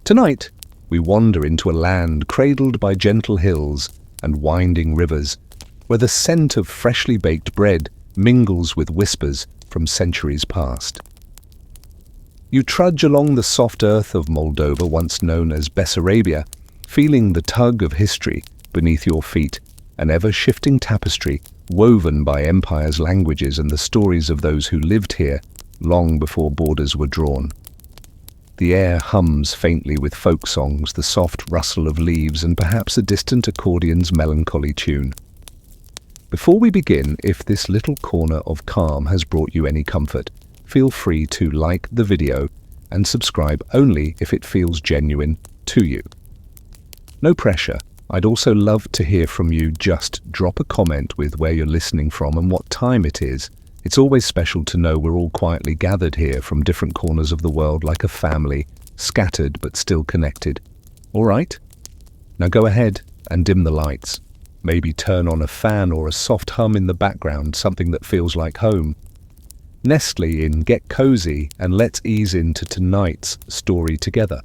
Tonight, we wander into a land cradled by gentle hills and winding rivers, where the scent of freshly baked bread mingles with whispers from centuries past. You trudge along the soft earth of Moldova, once known as Bessarabia, feeling the tug of history beneath your feet, an ever-shifting tapestry woven by empires, languages, and the stories of those who lived here long before borders were drawn. The air hums faintly with folk songs, the soft rustle of leaves, and perhaps a distant accordion's melancholy tune. Before we begin, if this little corner of calm has brought you any comfort, feel free to like the video and subscribe only if it feels genuine to you. No pressure. I'd also love to hear from you. Just drop a comment with where you're listening from and what time it is. It's always special to know we're all quietly gathered here from different corners of the world like a family, scattered but still connected. All right? Now go ahead and dim the lights. Maybe turn on a fan or a soft hum in the background, something that feels like home. Nestle in, get cozy, and let's ease into tonight's story together.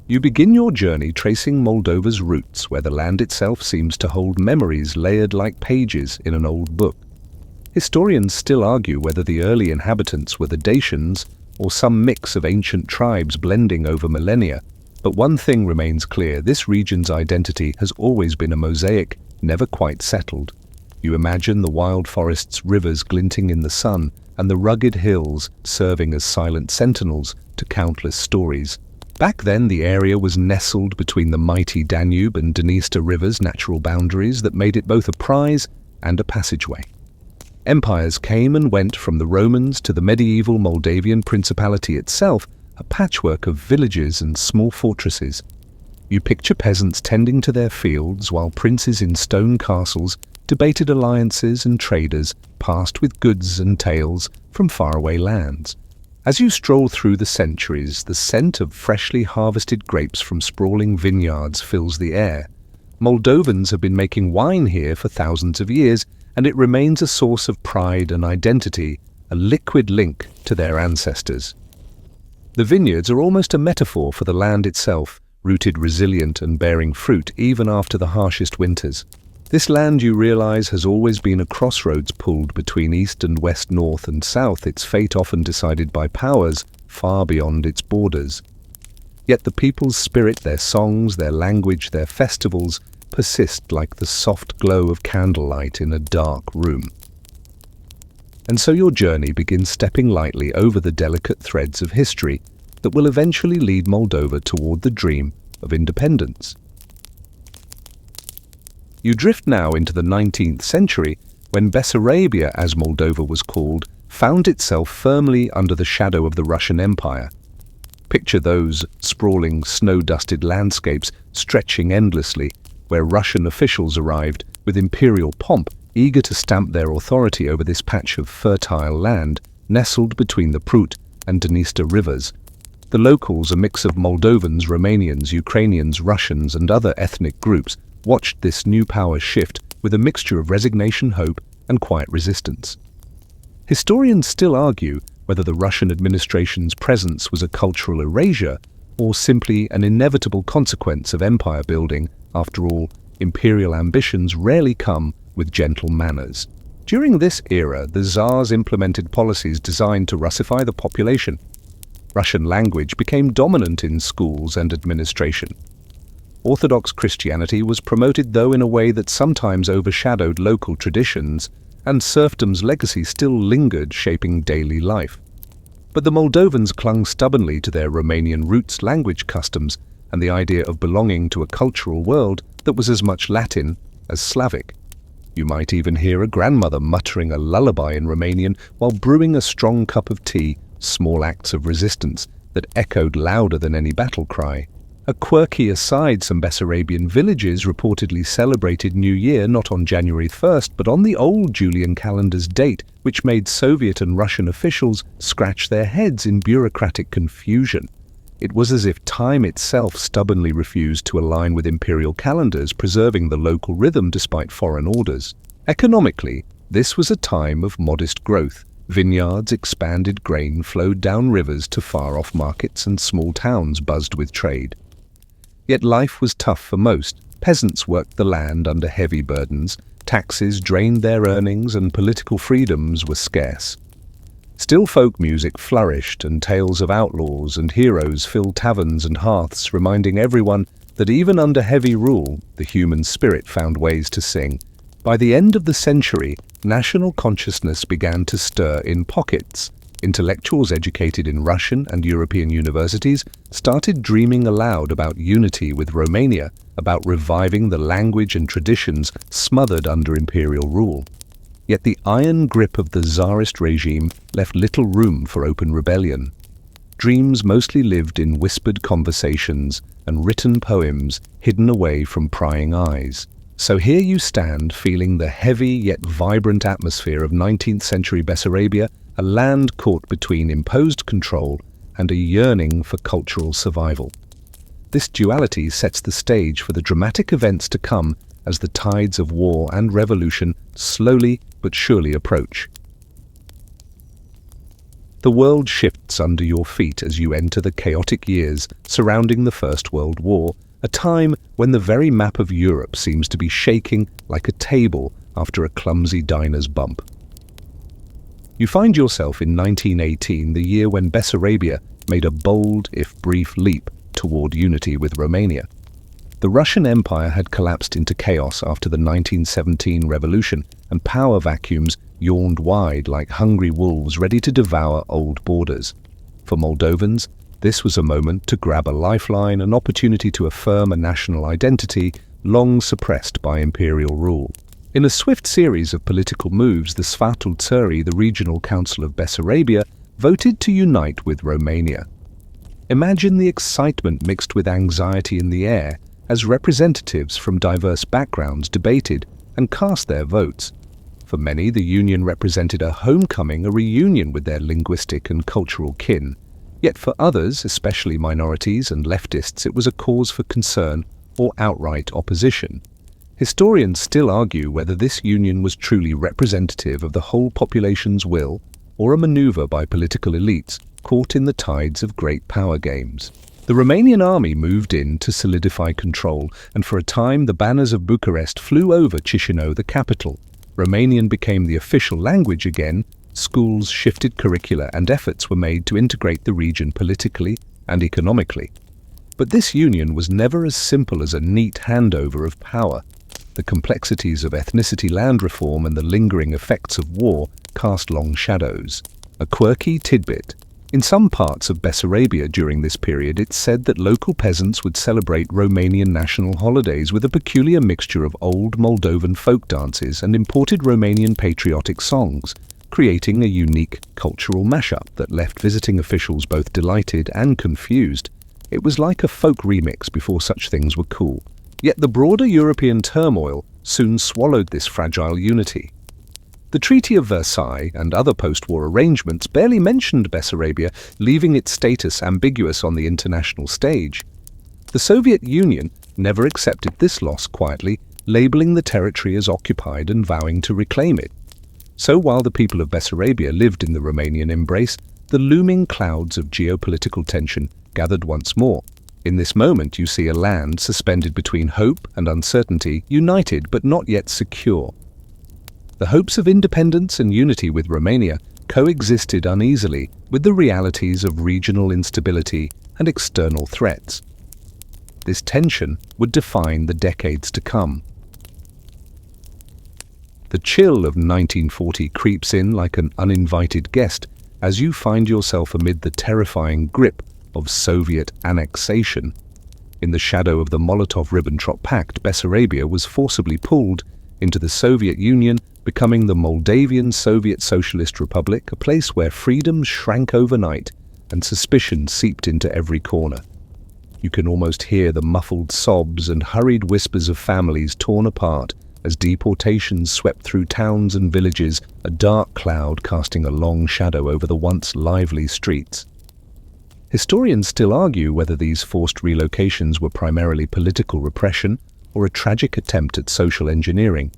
You begin your journey tracing Moldova's roots, where the land itself seems to hold memories layered like pages in an old book. Historians still argue whether the early inhabitants were the Dacians or some mix of ancient tribes blending over millennia, but one thing remains clear: this region's identity has always been a mosaic, never quite settled. You imagine the wild forests, rivers glinting in the sun, and the rugged hills serving as silent sentinels to countless stories. Back then, the area was nestled between the mighty Danube and Dniester rivers, natural boundaries that made it both a prize and a passageway. Empires came and went, from the Romans to the medieval Moldavian principality itself, a patchwork of villages and small fortresses. You picture peasants tending to their fields while princes in stone castles debated alliances, and traders passed with goods and tales from faraway lands. As you stroll through the centuries, the scent of freshly harvested grapes from sprawling vineyards fills the air. Moldovans have been making wine here for thousands of years, and it remains a source of pride and identity, a liquid link to their ancestors. The vineyards are almost a metaphor for the land itself, rooted resilient and bearing fruit even after the harshest winters. This land, you realize, has always been a crossroads pulled between east and west, north and south, its fate often decided by powers far beyond its borders. Yet the people's spirit, their songs, their language, their festivals persist like the soft glow of candlelight in a dark room. And so your journey begins, stepping lightly over the delicate threads of history that will eventually lead Moldova toward the dream of independence. You drift now into the 19th century, when Bessarabia, as Moldova was called, found itself firmly under the shadow of the Russian Empire. Picture those sprawling, snow-dusted landscapes stretching endlessly, where Russian officials arrived with imperial pomp, eager to stamp their authority over this patch of fertile land nestled between the Prut and Dniester rivers. The locals, a mix of Moldovans, Romanians, Ukrainians, Russians, and other ethnic groups, watched this new power shift with a mixture of resignation, hope, and quiet resistance. Historians still argue whether the Russian administration's presence was a cultural erasure or simply an inevitable consequence of empire building. After all, imperial ambitions rarely come with gentle manners. During this era, the Tsars implemented policies designed to Russify the population. Russian language became dominant in schools and administration. Orthodox Christianity was promoted, though in a way that sometimes overshadowed local traditions, and serfdom's legacy still lingered, shaping daily life. But the Moldovans clung stubbornly to their Romanian roots, language, customs, and the idea of belonging to a cultural world that was as much Latin as Slavic. You might even hear a grandmother muttering a lullaby in Romanian while brewing a strong cup of tea, small acts of resistance that echoed louder than any battle cry. A quirky aside, some Bessarabian villages reportedly celebrated New Year not on January 1st, but on the old Julian calendar's date, which made Soviet and Russian officials scratch their heads in bureaucratic confusion. It was as if time itself stubbornly refused to align with imperial calendars, preserving the local rhythm despite foreign orders. Economically, this was a time of modest growth. Vineyards, expanded grain flowed down rivers to far-off markets, and small towns buzzed with trade. Yet life was tough for most. Peasants worked the land under heavy burdens, taxes drained their earnings, and political freedoms were scarce. Still folk music flourished, and tales of outlaws and heroes filled taverns and hearths, reminding everyone that even under heavy rule, the human spirit found ways to sing. By the end of the century, national consciousness began to stir in pockets. Intellectuals educated in Russian and European universities started dreaming aloud about unity with Romania, about reviving the language and traditions smothered under imperial rule. Yet the iron grip of the Tsarist regime left little room for open rebellion. Dreams mostly lived in whispered conversations and written poems hidden away from prying eyes. So here you stand, feeling the heavy yet vibrant atmosphere of 19th century Bessarabia, a land caught between imposed control and a yearning for cultural survival. This duality sets the stage for the dramatic events to come as the tides of war and revolution slowly but surely approach. The world shifts under your feet as you enter the chaotic years surrounding the First World War, a time when the very map of Europe seems to be shaking like a table after a clumsy diner's bump. You find yourself in 1918, the year when Bessarabia made a bold, if brief, leap toward unity with Romania. The Russian Empire had collapsed into chaos after the 1917 revolution, and power vacuums yawned wide like hungry wolves ready to devour old borders. For Moldovans, this was a moment to grab a lifeline, an opportunity to affirm a national identity long suppressed by imperial rule. In a swift series of political moves, the Sfatul Țării, the regional council of Bessarabia, voted to unite with Romania. Imagine the excitement mixed with anxiety in the air as representatives from diverse backgrounds debated and cast their votes. For many, the union represented a homecoming, a reunion with their linguistic and cultural kin. Yet for others, especially minorities and leftists, it was a cause for concern or outright opposition. Historians still argue whether this union was truly representative of the whole population's will or a maneuver by political elites caught in the tides of great power games. The Romanian army moved in to solidify control, and for a time the banners of Bucharest flew over Chișinău, the capital. Romanian became the official language again, schools shifted curricula, and efforts were made to integrate the region politically and economically. But this union was never as simple as a neat handover of power. The complexities of ethnicity, land reform, and the lingering effects of war cast long shadows. A quirky tidbit. In some parts of Bessarabia during this period, it's said that local peasants would celebrate Romanian national holidays with a peculiar mixture of old Moldovan folk dances and imported Romanian patriotic songs, creating a unique cultural mashup that left visiting officials both delighted and confused. It was like a folk remix before such things were cool. Yet the broader European turmoil soon swallowed this fragile unity. The Treaty of Versailles and other post-war arrangements barely mentioned Bessarabia, leaving its status ambiguous on the international stage. The Soviet Union never accepted this loss quietly, labeling the territory as occupied and vowing to reclaim it. So while the people of Bessarabia lived in the Romanian embrace, the looming clouds of geopolitical tension gathered once more. In this moment you see a land suspended between hope and uncertainty, united but not yet secure. The hopes of independence and unity with Romania coexisted uneasily with the realities of regional instability and external threats. This tension would define the decades to come. The chill of 1940 creeps in like an uninvited guest as you find yourself amid the terrifying grip of Soviet annexation. In the shadow of the Molotov-Ribbentrop Pact, Bessarabia was forcibly pulled into the Soviet Union, becoming the Moldavian Soviet Socialist Republic, a place where freedoms shrank overnight and suspicion seeped into every corner. You can almost hear the muffled sobs and hurried whispers of families torn apart as deportations swept through towns and villages, a dark cloud casting a long shadow over the once lively streets. Historians still argue whether these forced relocations were primarily political repression or a tragic attempt at social engineering,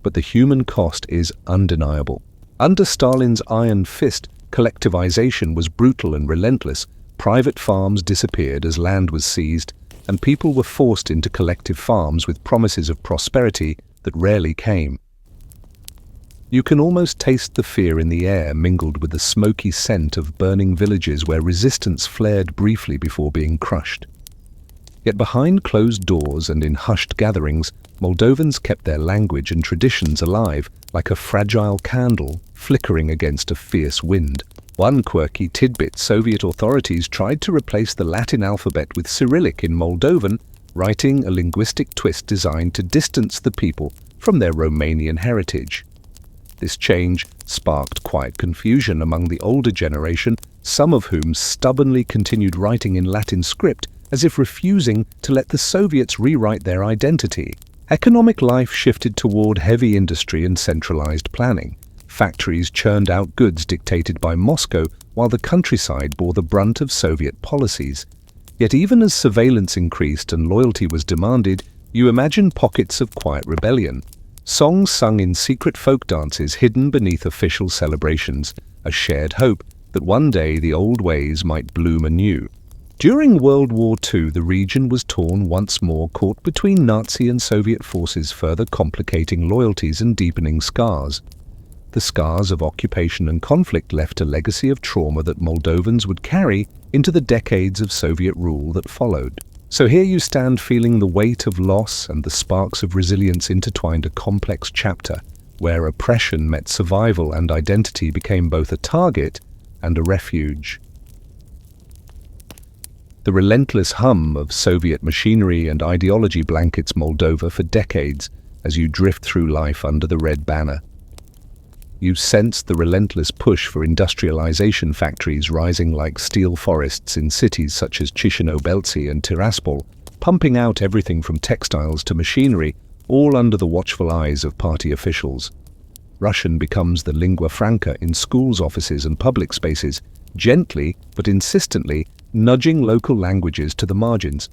but the human cost is undeniable. Under Stalin's iron fist, collectivization was brutal and relentless. Private farms disappeared as land was seized, and people were forced into collective farms with promises of prosperity that rarely came. You can almost taste the fear in the air mingled with the smoky scent of burning villages where resistance flared briefly before being crushed. Yet behind closed doors and in hushed gatherings, Moldovans kept their language and traditions alive like a fragile candle flickering against a fierce wind. One quirky tidbit: Soviet authorities tried to replace the Latin alphabet with Cyrillic in Moldovan, writing a linguistic twist designed to distance the people from their Romanian heritage. This change sparked quiet confusion among the older generation, some of whom stubbornly continued writing in Latin script as if refusing to let the Soviets rewrite their identity. Economic life shifted toward heavy industry and centralized planning. Factories churned out goods dictated by Moscow, while the countryside bore the brunt of Soviet policies. Yet even as surveillance increased and loyalty was demanded, you imagine pockets of quiet rebellion. Songs sung in secret folk dances hidden beneath official celebrations, a shared hope that one day the old ways might bloom anew. During World War II, the region was torn once more, caught between Nazi and Soviet forces, further complicating loyalties and deepening scars. The scars of occupation and conflict left a legacy of trauma that Moldovans would carry into the decades of Soviet rule that followed. So here you stand, feeling the weight of loss and the sparks of resilience intertwined, a complex chapter where oppression met survival and identity became both a target and a refuge. The relentless hum of Soviet machinery and ideology blankets Moldova for decades as you drift through life under the red banner. You sense the relentless push for industrialization, factories rising like steel forests in cities such as Chisinau-Belzea and Tiraspol, pumping out everything from textiles to machinery, all under the watchful eyes of party officials. Russian becomes the lingua franca in schools, offices and public spaces, gently but insistently nudging local languages to the margins.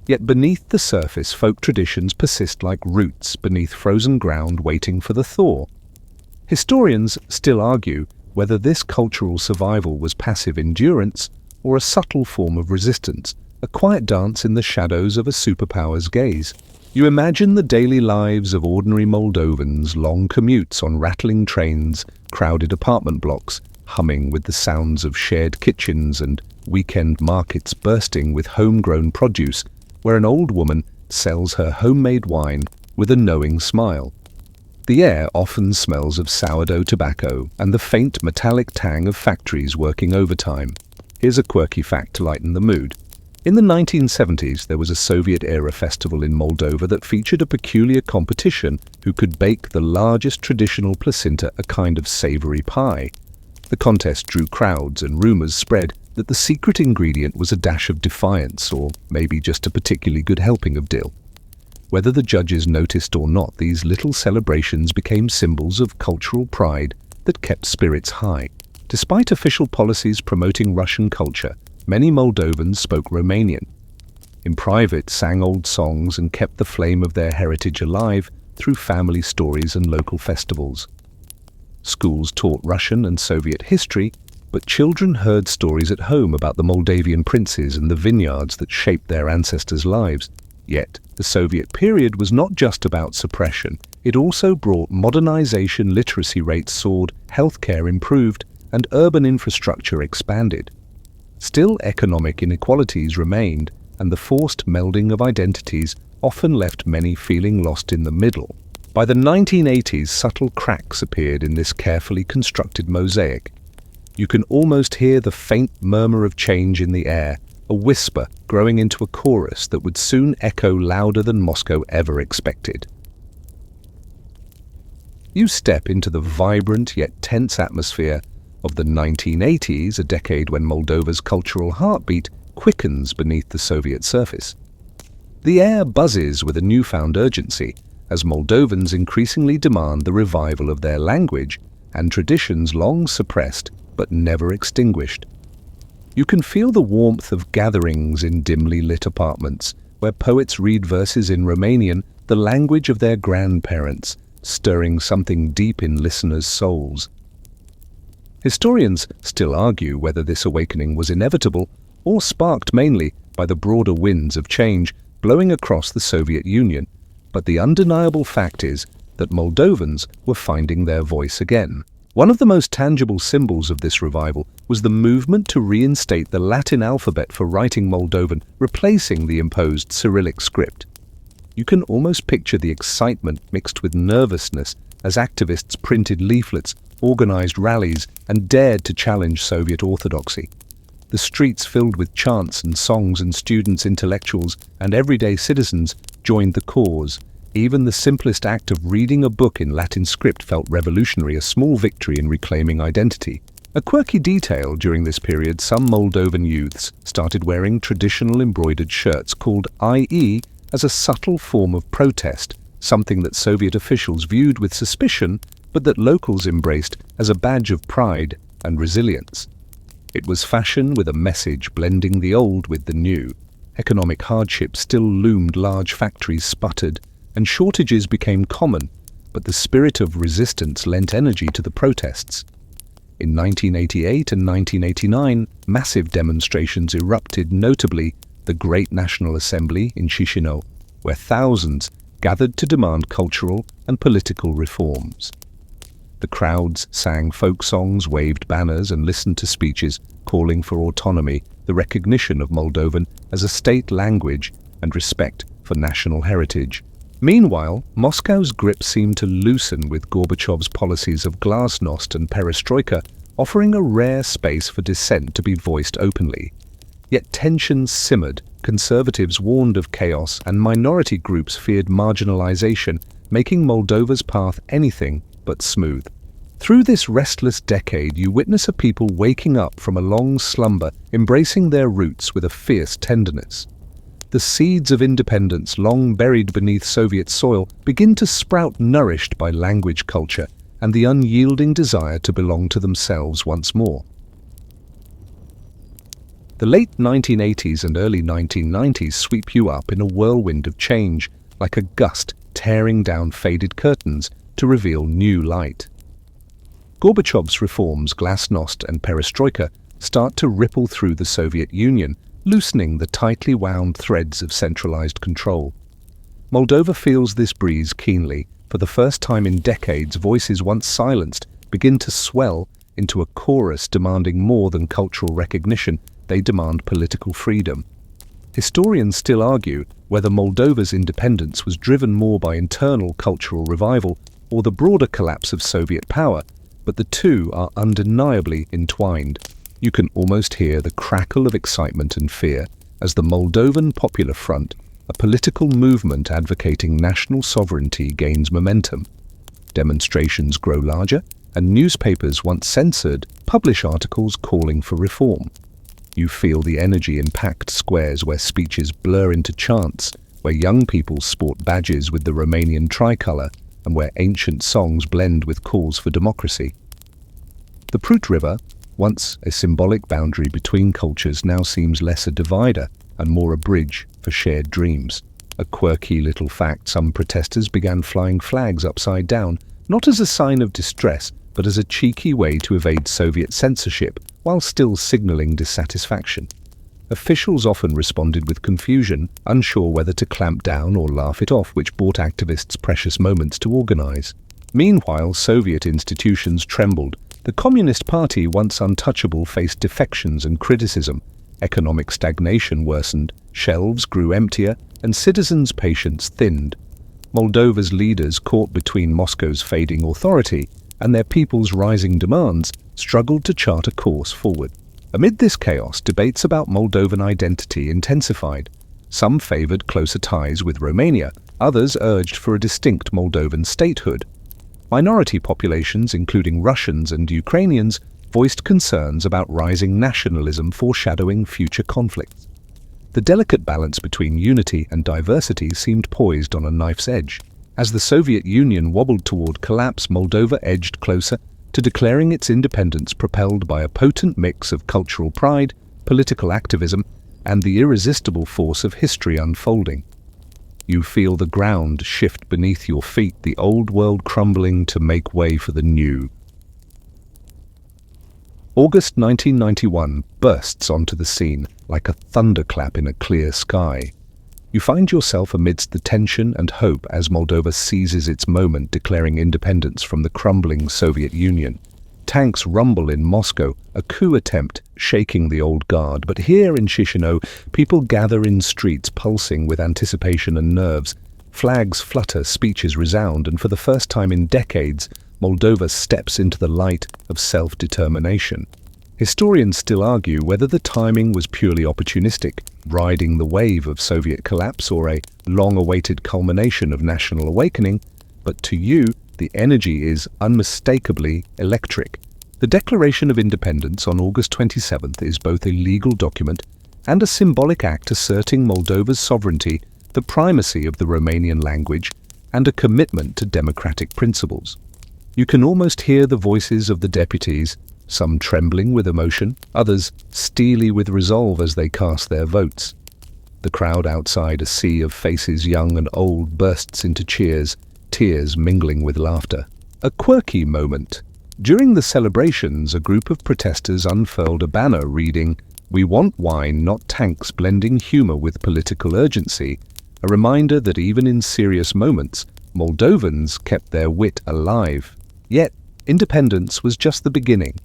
Yet beneath the surface, folk traditions persist like roots beneath frozen ground waiting for the thaw. Historians still argue whether this cultural survival was passive endurance or a subtle form of resistance, a quiet dance in the shadows of a superpower's gaze. You imagine the daily lives of ordinary Moldovans, long commutes on rattling trains, crowded apartment blocks, humming with the sounds of shared kitchens, and weekend markets bursting with homegrown produce, where an old woman sells her homemade wine with a knowing smile. The air often smells of sourdough tobacco and the faint metallic tang of factories working overtime. Here's a quirky fact to lighten the mood. In the 1970s, there was a Soviet-era festival in Moldova that featured a peculiar competition who could bake the largest traditional placenta, a kind of savory pie. The contest drew crowds, and rumors spread that the secret ingredient was a dash of Defiance, or maybe just a particularly good helping of dill. Whether the judges noticed or not, these little celebrations became symbols of cultural pride that kept spirits high. Despite official policies promoting Russian culture, many Moldovans spoke Romanian. In private, sang old songs and kept the flame of their heritage alive through family stories and local festivals. Schools taught Russian and Soviet history, but children heard stories at home about the Moldavian princes and the vineyards that shaped their ancestors' lives. Yet, the Soviet period was not just about suppression. It also brought modernization. Literacy rates soared, healthcare improved, and urban infrastructure expanded. Still, economic inequalities remained, and the forced melding of identities often left many feeling lost in the middle. By the 1980s, subtle cracks appeared in this carefully constructed mosaic. You can almost hear the faint murmur of change in the air, a whisper growing into a chorus that would soon echo louder than Moscow ever expected. You step into the vibrant yet tense atmosphere of the 1980s, a decade when Moldova's cultural heartbeat quickens beneath the Soviet surface. The air buzzes with a newfound urgency as Moldovans increasingly demand the revival of their language and traditions long suppressed but never extinguished. You can feel the warmth of gatherings in dimly lit apartments, where poets read verses in Romanian, the language of their grandparents, stirring something deep in listeners' souls. Historians still argue whether this awakening was inevitable or sparked mainly by the broader winds of change blowing across the Soviet Union, but the undeniable fact is that Moldovans were finding their voice again. One of the most tangible symbols of this revival was the movement to reinstate the Latin alphabet for writing Moldovan, replacing the imposed Cyrillic script. You can almost picture the excitement mixed with nervousness as activists printed leaflets, organized rallies, and dared to challenge Soviet orthodoxy. The streets filled with chants and songs, and students, intellectuals, and everyday citizens joined the cause. Even the simplest act of reading a book in Latin script felt revolutionary, a small victory in reclaiming identity. A quirky detail during this period, some Moldovan youths started wearing traditional embroidered shirts called IE as a subtle form of protest, something that Soviet officials viewed with suspicion, but that locals embraced as a badge of pride and resilience. It was fashion with a message, blending the old with the new. Economic hardship still loomed, large factories sputtered, and shortages became common, but the spirit of resistance lent energy to the protests. In 1988 and 1989, massive demonstrations erupted, notably the Great National Assembly in Chisinau, where thousands gathered to demand cultural and political reforms. The crowds sang folk songs, waved banners, and listened to speeches calling for autonomy, the recognition of Moldovan as a state language, and respect for national heritage. Meanwhile, Moscow's grip seemed to loosen with Gorbachev's policies of glasnost and perestroika, offering a rare space for dissent to be voiced openly. Yet tensions simmered, conservatives warned of chaos, and minority groups feared marginalization, making Moldova's path anything but smooth. Through this restless decade, you witness a people waking up from a long slumber, embracing their roots with a fierce tenderness. The seeds of independence, long buried beneath Soviet soil, begin to sprout, nourished by language, culture, and the unyielding desire to belong to themselves once more. The late 1980s and early 1990s sweep you up in a whirlwind of change, like a gust tearing down faded curtains to reveal new light. Gorbachev's reforms, glasnost and perestroika, start to ripple through the Soviet Union, loosening the tightly wound threads of centralized control. Moldova feels this breeze keenly. For the first time in decades, voices once silenced begin to swell into a chorus demanding more than cultural recognition. They demand political freedom. Historians still argue whether Moldova's independence was driven more by internal cultural revival or the broader collapse of Soviet power, but the two are undeniably entwined. You can almost hear the crackle of excitement and fear as the Moldovan Popular Front, a political movement advocating national sovereignty, gains momentum. Demonstrations grow larger, and newspapers, once censored, publish articles calling for reform. You feel the energy in packed squares where speeches blur into chants, where young people sport badges with the Romanian tricolour, and where ancient songs blend with calls for democracy. The Prut River, once a symbolic boundary between cultures, now seems less a divider and more a bridge for shared dreams. A quirky little fact: some protesters began flying flags upside down, not as a sign of distress, but as a cheeky way to evade Soviet censorship, while still signaling dissatisfaction. Officials often responded with confusion, unsure whether to clamp down or laugh it off, which bought activists precious moments to organize. Meanwhile, Soviet institutions trembled. The Communist Party, once untouchable, faced defections and criticism. Economic stagnation worsened, shelves grew emptier, and citizens' patience thinned. Moldova's leaders, caught between Moscow's fading authority and their people's rising demands, struggled to chart a course forward. Amid this chaos, debates about Moldovan identity intensified. Some favored closer ties with Romania, others urged for a distinct Moldovan statehood. Minority populations, including Russians and Ukrainians, voiced concerns about rising nationalism foreshadowing future conflicts. The delicate balance between unity and diversity seemed poised on a knife's edge. As the Soviet Union wobbled toward collapse, Moldova edged closer to declaring its independence, propelled by a potent mix of cultural pride, political activism, and the irresistible force of history unfolding. You feel the ground shift beneath your feet, the old world crumbling to make way for the new. August 1991 bursts onto the scene like a thunderclap in a clear sky. You find yourself amidst the tension and hope as Moldova seizes its moment, declaring independence from the crumbling Soviet Union. Tanks rumble in Moscow, a coup attempt shaking the old guard. But here in Chisinau, people gather in streets pulsing with anticipation and nerves. Flags flutter, speeches resound, and for the first time in decades, Moldova steps into the light of self-determination. Historians still argue whether the timing was purely opportunistic, riding the wave of Soviet collapse, or a long-awaited culmination of national awakening, but to you, the energy is unmistakably electric. The Declaration of Independence on August 27th is both a legal document and a symbolic act asserting Moldova's sovereignty, the primacy of the Romanian language, and a commitment to democratic principles. You can almost hear the voices of the deputies, some trembling with emotion, others steely with resolve as they cast their votes. The crowd outside, a sea of faces young and old, bursts into cheers, tears mingling with laughter. A quirky moment. During the celebrations, a group of protesters unfurled a banner reading, "We want wine, not tanks," blending humor with political urgency, a reminder that even in serious moments, Moldovans kept their wit alive. Yet, independence was just the beginning.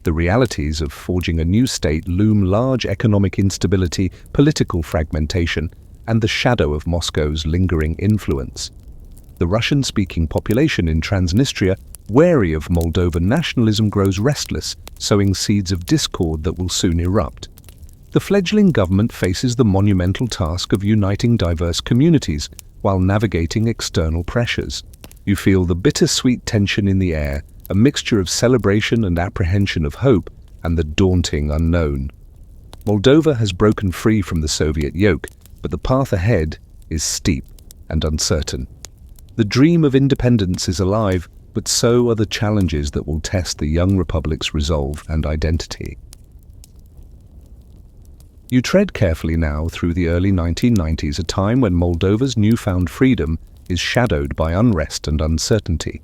The realities of forging a new state loom: large economic instability, political fragmentation, and the shadow of Moscow's lingering influence. The Russian-speaking population in Transnistria, wary of Moldovan nationalism, grows restless, sowing seeds of discord that will soon erupt. The fledgling government faces the monumental task of uniting diverse communities while navigating external pressures. You feel the bittersweet tension in the air, a mixture of celebration and apprehension, of hope and the daunting unknown. Moldova has broken free from the Soviet yoke, but the path ahead is steep and uncertain. The dream of independence is alive, but so are the challenges that will test the young republic's resolve and identity. You tread carefully now through the early 1990s, a time when Moldova's newfound freedom is shadowed by unrest and uncertainty.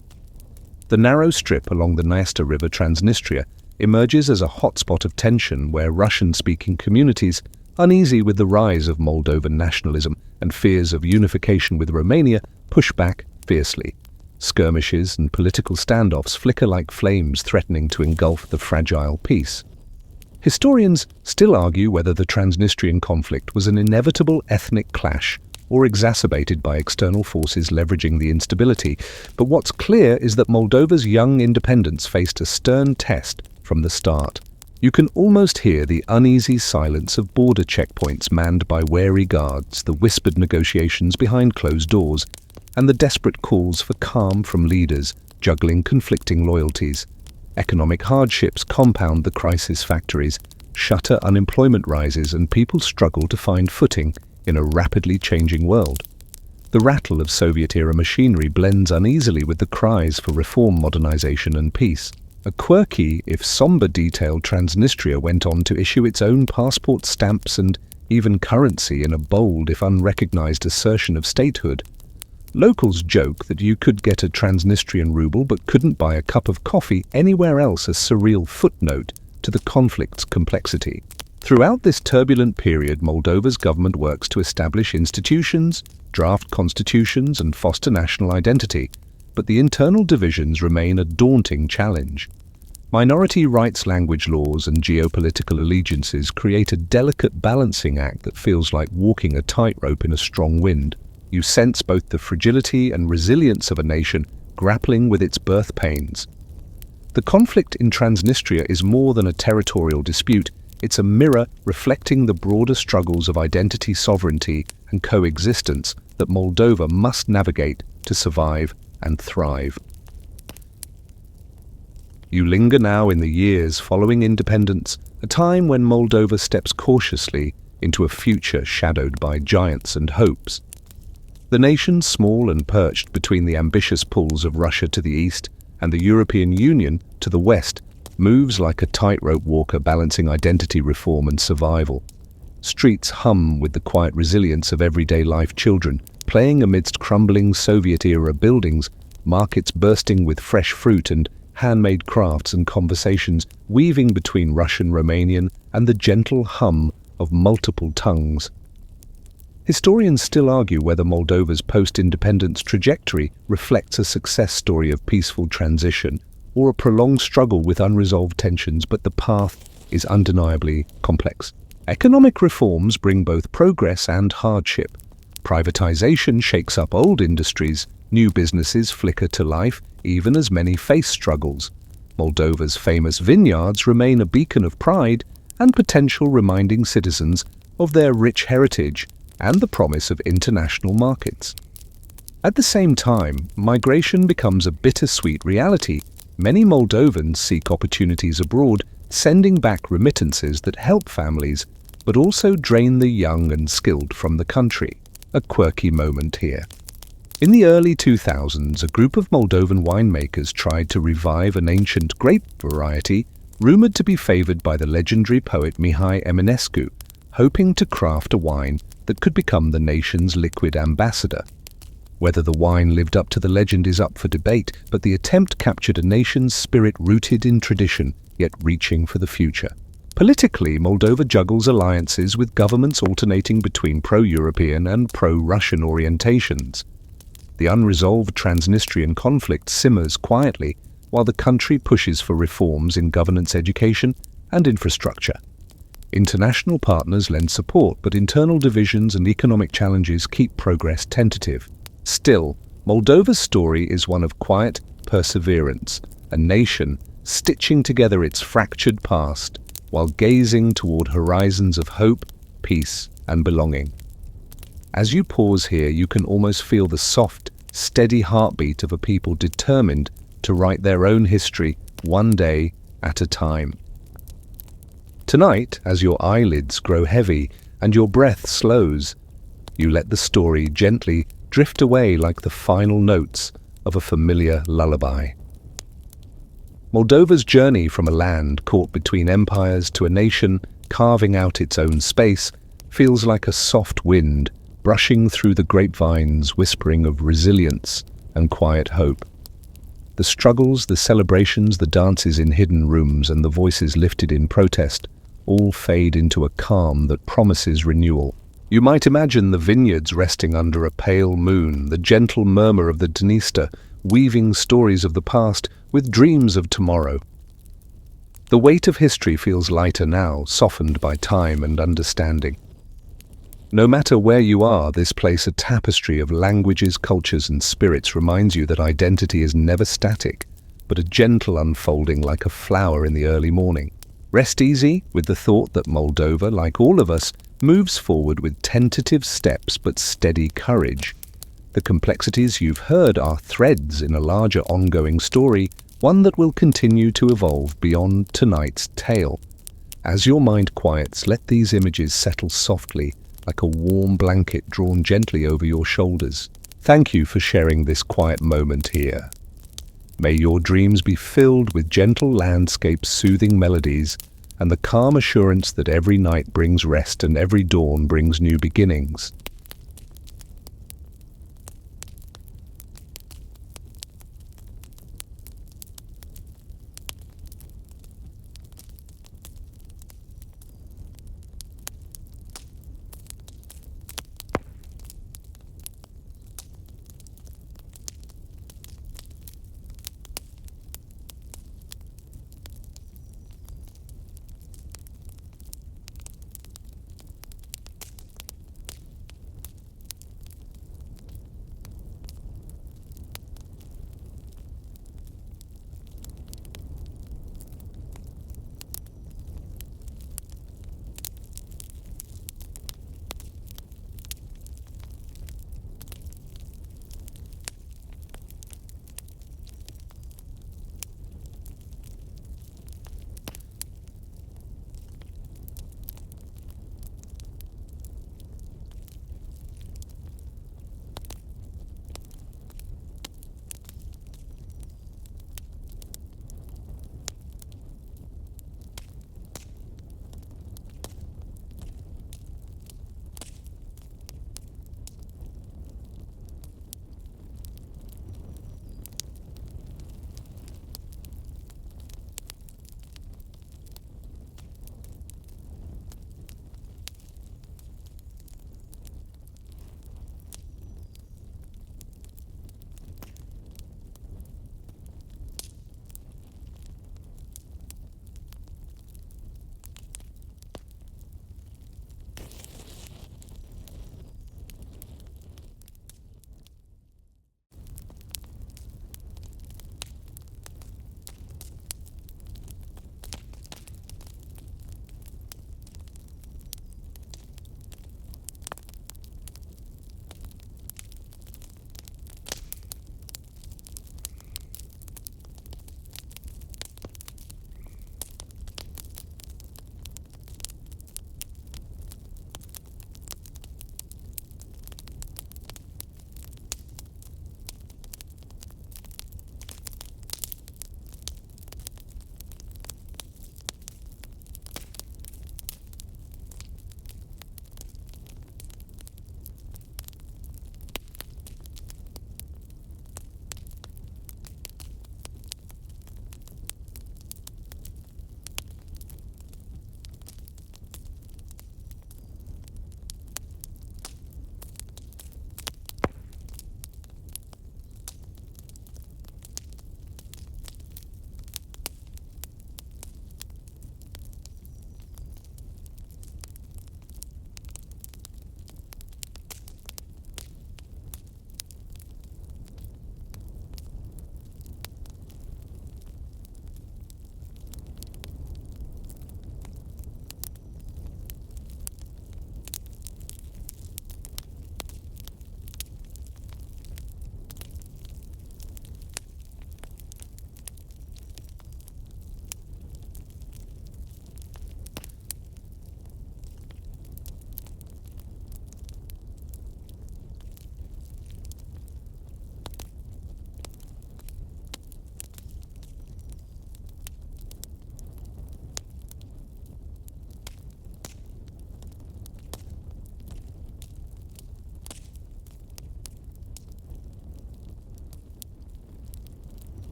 The narrow strip along the Nesta River, Transnistria, emerges as a hotspot of tension where Russian-speaking communities, uneasy with the rise of Moldovan nationalism and fears of unification with Romania, push back fiercely. Skirmishes and political standoffs flicker like flames, threatening to engulf the fragile peace. Historians still argue whether the Transnistrian conflict was an inevitable ethnic clash or exacerbated by external forces leveraging the instability, but what's clear is that Moldova's young independence faced a stern test from the start. You can almost hear the uneasy silence of border checkpoints manned by wary guards, the whispered negotiations behind closed doors, and the desperate calls for calm from leaders juggling conflicting loyalties. Economic hardships compound the crisis factories, shutter unemployment rises, and people struggle to find footing in a rapidly changing world. The rattle of Soviet-era machinery blends uneasily with the cries for reform, modernization, and peace. A quirky, if somber detail, Transnistria went on to issue its own passport stamps and even currency in a bold, if unrecognized, assertion of statehood. Locals joke that you could get a Transnistrian ruble but couldn't buy a cup of coffee anywhere else, a surreal footnote to the conflict's complexity. Throughout this turbulent period, Moldova's government works to establish institutions, draft constitutions, and foster national identity, but the internal divisions remain a daunting challenge. Minority rights, language laws, and geopolitical allegiances create a delicate balancing act that feels like walking a tightrope in a strong wind. You sense both the fragility and resilience of a nation grappling with its birth pains. The conflict in Transnistria is more than a territorial dispute. It's a mirror reflecting the broader struggles of identity, sovereignty, and coexistence that Moldova must navigate to survive and thrive. You linger now in the years following independence, a time when Moldova steps cautiously into a future shadowed by giants and hopes. The nation, small and perched between the ambitious pulls of Russia to the east and the European Union to the west, moves like a tightrope walker balancing identity, reform, and survival. Streets hum with the quiet resilience of everyday life, children playing amidst crumbling Soviet-era buildings, markets bursting with fresh fruit, and handmade crafts and conversations weaving between Russian, Romanian, and the gentle hum of multiple tongues. Historians still argue whether Moldova's post-independence trajectory reflects a success story of peaceful transition or a prolonged struggle with unresolved tensions, but the path is undeniably complex. Economic reforms bring both progress and hardship. Privatization shakes up old industries, new businesses flicker to life, even as many face struggles. Moldova's famous vineyards remain a beacon of pride and potential, reminding citizens of their rich heritage and the promise of international markets. At the same time, migration becomes a bittersweet reality. Many Moldovans seek opportunities abroad, sending back remittances that help families, but also drain the young and skilled from the country. A quirky moment here. In the early 2000s, a group of Moldovan winemakers tried to revive an ancient grape variety rumored to be favored by the legendary poet Mihai Eminescu, hoping to craft a wine that could become the nation's liquid ambassador. Whether the wine lived up to the legend is up for debate, but the attempt captured a nation's spirit rooted in tradition, yet reaching for the future. Politically, Moldova juggles alliances with governments alternating between pro-European and pro-Russian orientations. The unresolved Transnistrian conflict simmers quietly, while the country pushes for reforms in governance, education, and infrastructure. International partners lend support, but internal divisions and economic challenges keep progress tentative. Still, Moldova's story is one of quiet perseverance, a nation stitching together its fractured past while gazing toward horizons of hope, peace, and belonging. As you pause here, you can almost feel the soft, steady heartbeat of a people determined to write their own history one day at a time. Tonight, as your eyelids grow heavy and your breath slows, you let the story gently drift away like the final notes of a familiar lullaby. Moldova's journey from a land caught between empires to a nation carving out its own space feels like a soft wind brushing through the grapevines, whispering of resilience and quiet hope. The struggles, the celebrations, the dances in hidden rooms, and the voices lifted in protest all fade into a calm that promises renewal. You might imagine the vineyards resting under a pale moon, the gentle murmur of the Dniester weaving stories of the past with dreams of tomorrow. The weight of history feels lighter now, softened by time and understanding. No matter where you are, this place, a tapestry of languages, cultures, and spirits, reminds you that identity is never static, but a gentle unfolding like a flower in the early morning. Rest easy with the thought that Moldova, like all of us, moves forward with tentative steps but steady courage. The complexities you've heard are threads in a larger ongoing story, one that will continue to evolve beyond tonight's tale. As your mind quiets, let these images settle softly, like a warm blanket drawn gently over your shoulders. Thank you for sharing this quiet moment here. May your dreams be filled with gentle landscapes, soothing melodies, and the calm assurance that every night brings rest and every dawn brings new beginnings.